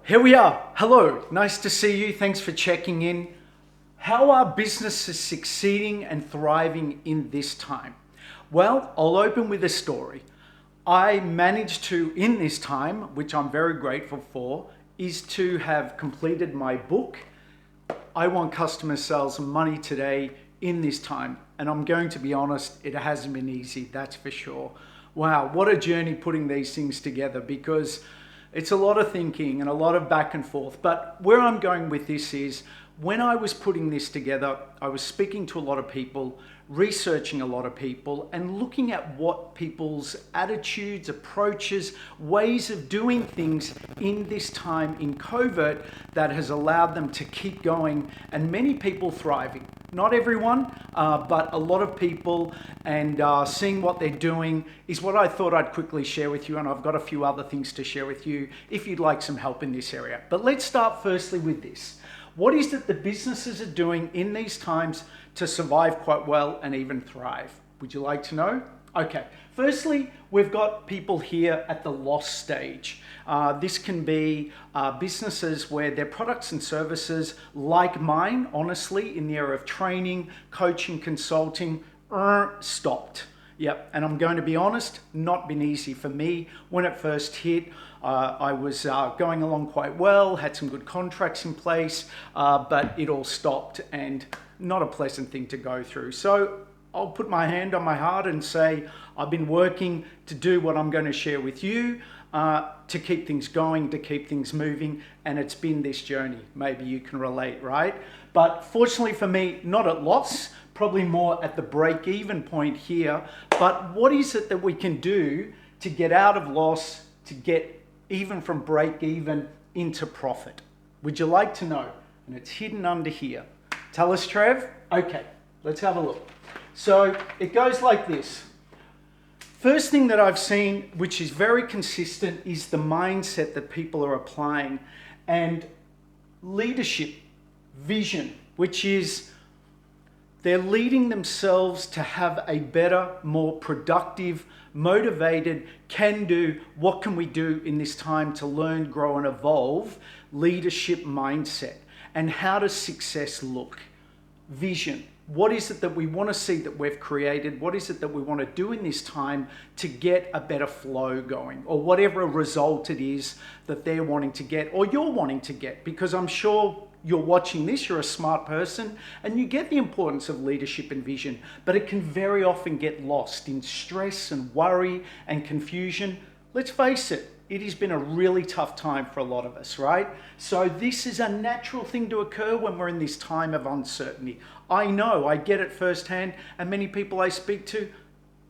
Here we are. Hello, nice to see you. Thanks for checking in. How are businesses succeeding and thriving in this time? Well, I'll open with a story. I managed to, in this time, which I'm very grateful for, is to have completed my book, I Want Customer Sales and Money Today, in this time. And I'm going to be honest, it hasn't been easy, that's for sure. Wow, what a journey putting these things together, because it's a lot of thinking and a lot of back and forth. But where I'm going with this is, when I was putting this together, I was speaking to a lot of people, researching a lot of people, and looking at what people's attitudes, approaches, ways of doing things in this time in COVID that has allowed them to keep going, and many people thriving. Not everyone, but a lot of people, and seeing what they're doing is what I thought I'd quickly share with you, and I've got a few other things to share with you if you'd like some help in this area. But let's start firstly with this. What is it that businesses are doing in these times to survive quite well and even thrive? Would you like to know? Okay, firstly, we've got people here at the loss stage. This can be businesses where their products and services, like mine, honestly, in the area of training, coaching, consulting, stopped. Yep, and I'm going to be honest, not been easy for me. When it first hit, I was going along quite well, had some good contracts in place, but it all stopped, and not a pleasant thing to go through. So I'll put my hand on my heart and say, I've been working to do what I'm going to share with you, to keep things going, to keep things moving, and it's been this journey. Maybe you can relate, right? But fortunately for me, not at loss, probably more at the break-even point here. But what is it that we can do to get out of loss, to get even from break-even into profit? Would you like to know? And it's hidden under here. Tell us, Trev. Okay, let's have a look. So it goes like this. First thing that I've seen, which is very consistent, is the mindset that people are applying, and leadership, vision, which is they're leading themselves to have a better, more productive, motivated, can-do, what can we do in this time to learn, grow, and evolve leadership mindset. And how does success look? Vision. What is it that we want to see that we've created? What is it that we want to do in this time to get a better flow going, or whatever result it is that they're wanting to get, or you're wanting to get? Because I'm sure you're watching this, you're a smart person, and you get the importance of leadership and vision, but it can very often get lost in stress and worry and confusion. Let's face it, it has been a really tough time for a lot of us, right? So this is a natural thing to occur when we're in this time of uncertainty. I know, I get it firsthand, and many people I speak to,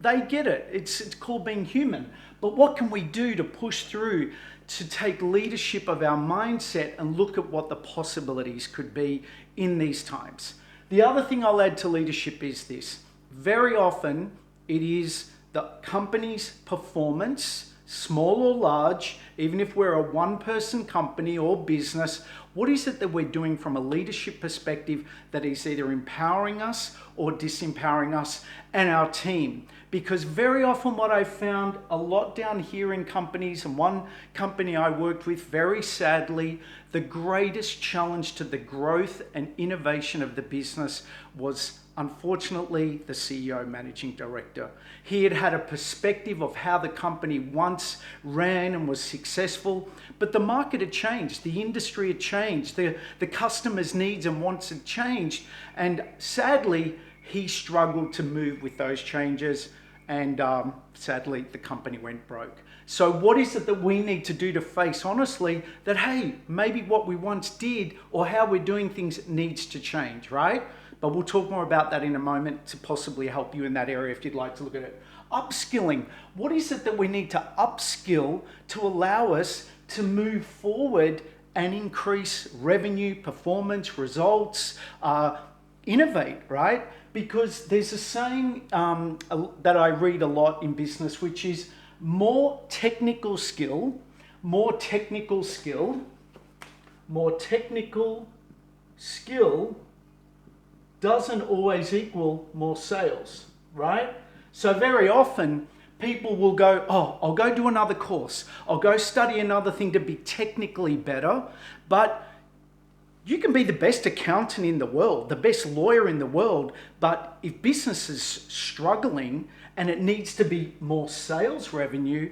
they get it. It's called being human. But what can we do to push through, to take leadership of our mindset and look at what the possibilities could be in these times? The other thing I'll add to leadership is this. Very often it is the company's performance, small or large, even if we're a one-person company or business, what is it that we're doing from a leadership perspective that is either empowering us or disempowering us and our team? Because very often what I've found a lot down here in companies, and one company I worked with, very sadly, the greatest challenge to the growth and innovation of the business was, unfortunately, the CEO, managing director. He had had a perspective of how the company once ran and was successful, but the market had changed, the industry had changed, the customers' needs and wants had changed, and sadly, he struggled to move with those changes, and sadly, the company went broke. So what is it that we need to do to face honestly that, hey, maybe what we once did or how we're doing things needs to change, right? But we'll talk more about that in a moment to possibly help you in that area if you'd like to look at it. Upskilling. What is it that we need to upskill to allow us to move forward and increase revenue, performance, results, innovate, right? Because there's a saying that I read a lot in business, which is more technical skill doesn't always equal more sales, right? So very often People will go, oh, I'll go do another course. I'll go study another thing to be technically better. But you can be the best accountant in the world, the best lawyer in the world, but if business is struggling and it needs to be more sales revenue,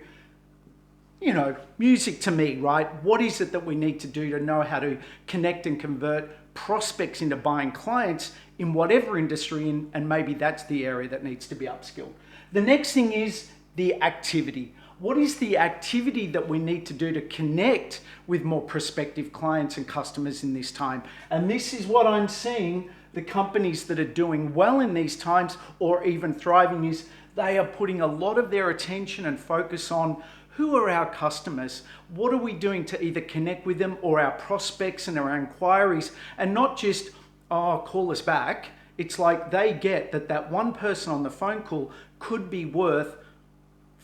you know, music to me, right? What is it that we need to do to know how to connect and convert prospects into buying clients in whatever industry, and maybe that's the area that needs to be upskilled. The next thing is the activity. What is the activity that we need to do to connect with more prospective clients and customers in this time? And this is what I'm seeing the companies that are doing well in these times or even thriving is they are putting a lot of their attention and focus on who are our customers? What are we doing to either connect with them or our prospects and our inquiries, and not just, oh, call us back. It's like they get that one person on the phone call could be worth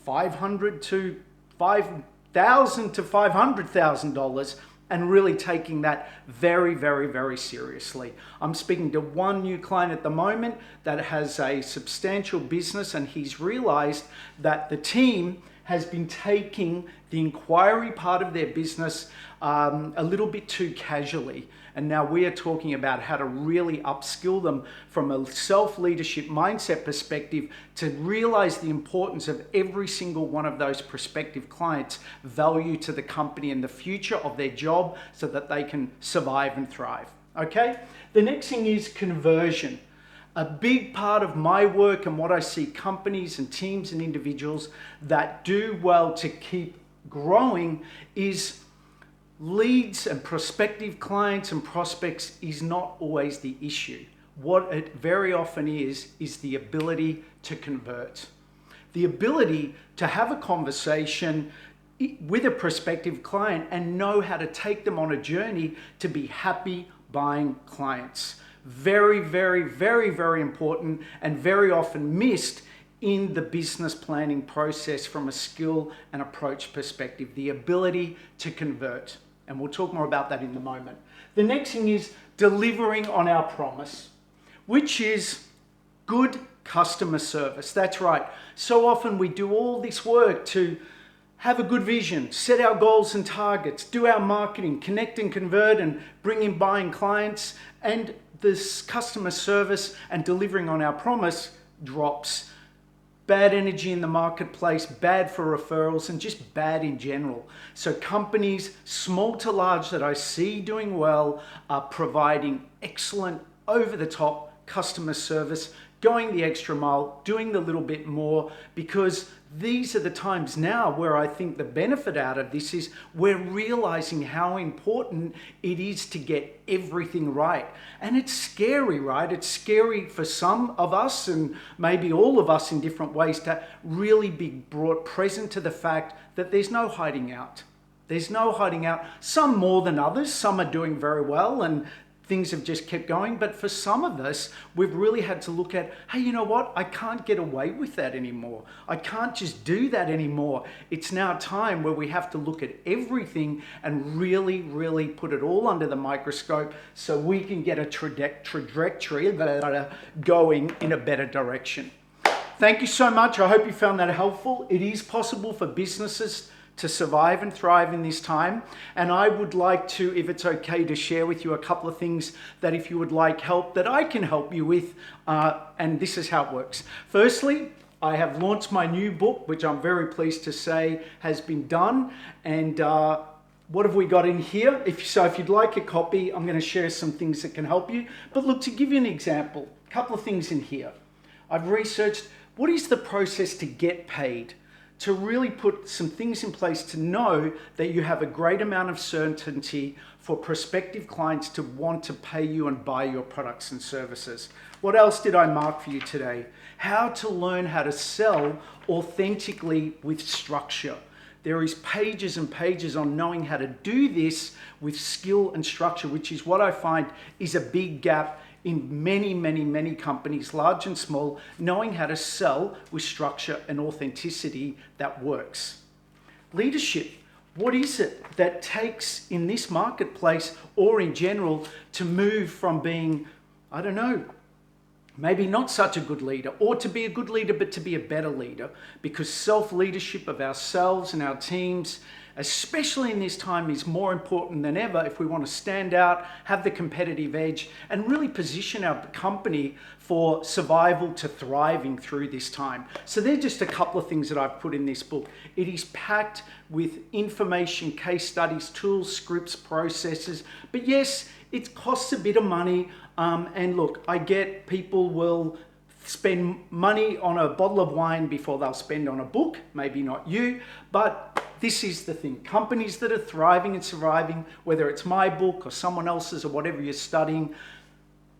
$500 to $5,000 to $500,000, and really taking that very, very, very seriously. I'm speaking to one new client at the moment that has a substantial business, and he's realized that the team has been taking the inquiry part of their business a little bit too casually. And now we are talking about how to really upskill them from a self-leadership mindset perspective to realize the importance of every single one of those prospective clients' value to the company and the future of their job so that they can survive and thrive. Okay? The next thing is conversion. A big part of my work and what I see companies and teams and individuals that do well to keep growing is leads and prospective clients and prospects is not always the issue. What it very often is the ability to convert. The ability to have a conversation with a prospective client and know how to take them on a journey to be happy buying clients. Very, very, very, very important and very often missed in the business planning process from a skill and approach perspective, the ability to convert. And we'll talk more about that in a moment. The next thing is delivering on our promise, which is good customer service. That's right. So often we do all this work to have a good vision, set our goals and targets, do our marketing, connect and convert and bring in buying clients, and this customer service and delivering on our promise drops. Bad energy in the marketplace, bad for referrals, and just bad in general. So companies, small to large, that I see doing well are providing excellent, over-the-top customer service, going the extra mile, doing the little bit more, because these are the times now where I think the benefit out of this is we're realizing how important it is to get everything right. And it's scary, right? It's scary for some of us and maybe all of us in different ways to really be brought present to the fact that there's no hiding out. There's no hiding out. Some more than others. Some are doing very well and things have just kept going. But for some of us, we've really had to look at, hey, you know what? I can't get away with that anymore. I can't just do that anymore. It's now time where we have to look at everything and really, really put it all under the microscope so we can get a trajectory going in a better direction. Thank you so much. I hope you found that helpful. It is possible for businesses to survive and thrive in this time. And I would like to, if it's okay, to share with you a couple of things that if you would like help, that I can help you with. And this is how it works. Firstly, I have launched my new book, which I'm very pleased to say has been done. And what have we got in here? If you'd like a copy, I'm going to share some things that can help you. But look, to give you an example, a couple of things in here. I've researched what is the process to get paid, to really put some things in place to know that you have a great amount of certainty for prospective clients to want to pay you and buy your products and services. What else did I mark for you today? How to learn how to sell authentically with structure. There is pages and pages on knowing how to do this with skill and structure, which is what I find is a big gap in many, many, many companies, large and small, knowing how to sell with structure and authenticity that works. Leadership. What is it that takes in this marketplace or in general to move from being, I don't know, maybe not such a good leader, or to be a good leader, but to be a better leader, because self-leadership of ourselves and our teams, especially in this time, is more important than ever if we want to stand out, have the competitive edge, and really position our company for survival to thriving through this time. So they're just a couple of things that I've put in this book. It is packed with information, case studies, tools, scripts, processes, but yes, it costs a bit of money. And look, I get people will spend money on a bottle of wine before they'll spend on a book, maybe not you, but this is the thing. Companies that are thriving and surviving, whether it's my book or someone else's or whatever you're studying,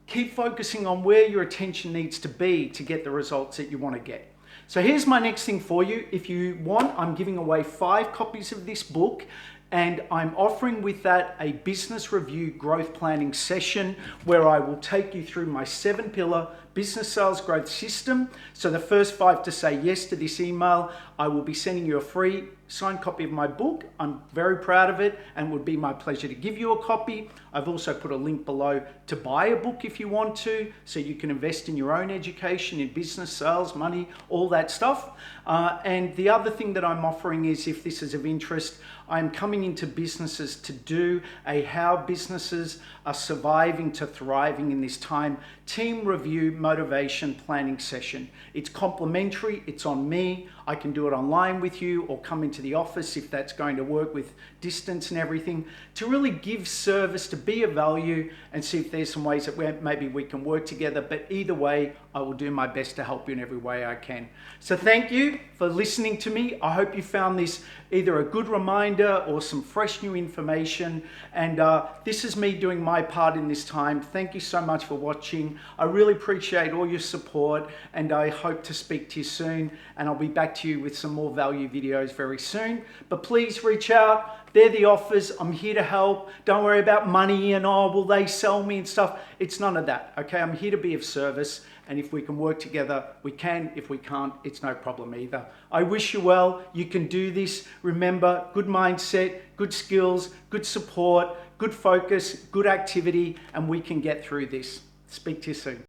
keep focusing on where your attention needs to be to get the results that you want to get. So here's my next thing for you. If you want, I'm giving away 5 copies of this book. And I'm offering with that a business review growth planning session where I will take you through my 7-pillar business sales growth system. So the first 5 to say yes to this email, I will be sending you a free signed copy of my book. I'm very proud of it and it would be my pleasure to give you a copy. I've also put a link below to buy a book if you want to, so you can invest in your own education, in business, sales, money, all that stuff. And the other thing that I'm offering is, if this is of interest, I'm coming into businesses to do a how businesses are surviving to thriving in this time team review motivation planning session. It's complimentary, it's on me. I can do it online with you or come into the office if that's going to work with distance and everything, to really give service, to be of value and see if there's some ways that maybe we can work together. But either way, I will do my best to help you in every way I can. So thank you for listening to me. I hope you found this either a good reminder or some fresh new information. And this is me doing my part in this time. Thank you so much for watching. I really appreciate all your support and I hope to speak to you soon. And I'll be back to you with some more value videos very soon. But please reach out. They're the offers. I'm here to help. Don't worry about money and, oh, will they sell me and stuff. It's none of that, okay? I'm here to be of service. And if we can work together, we can. If we can't, it's no problem either. I wish you well. You can do this. Remember, good mindset, good skills, good support, good focus, good activity, and we can get through this. Speak to you soon.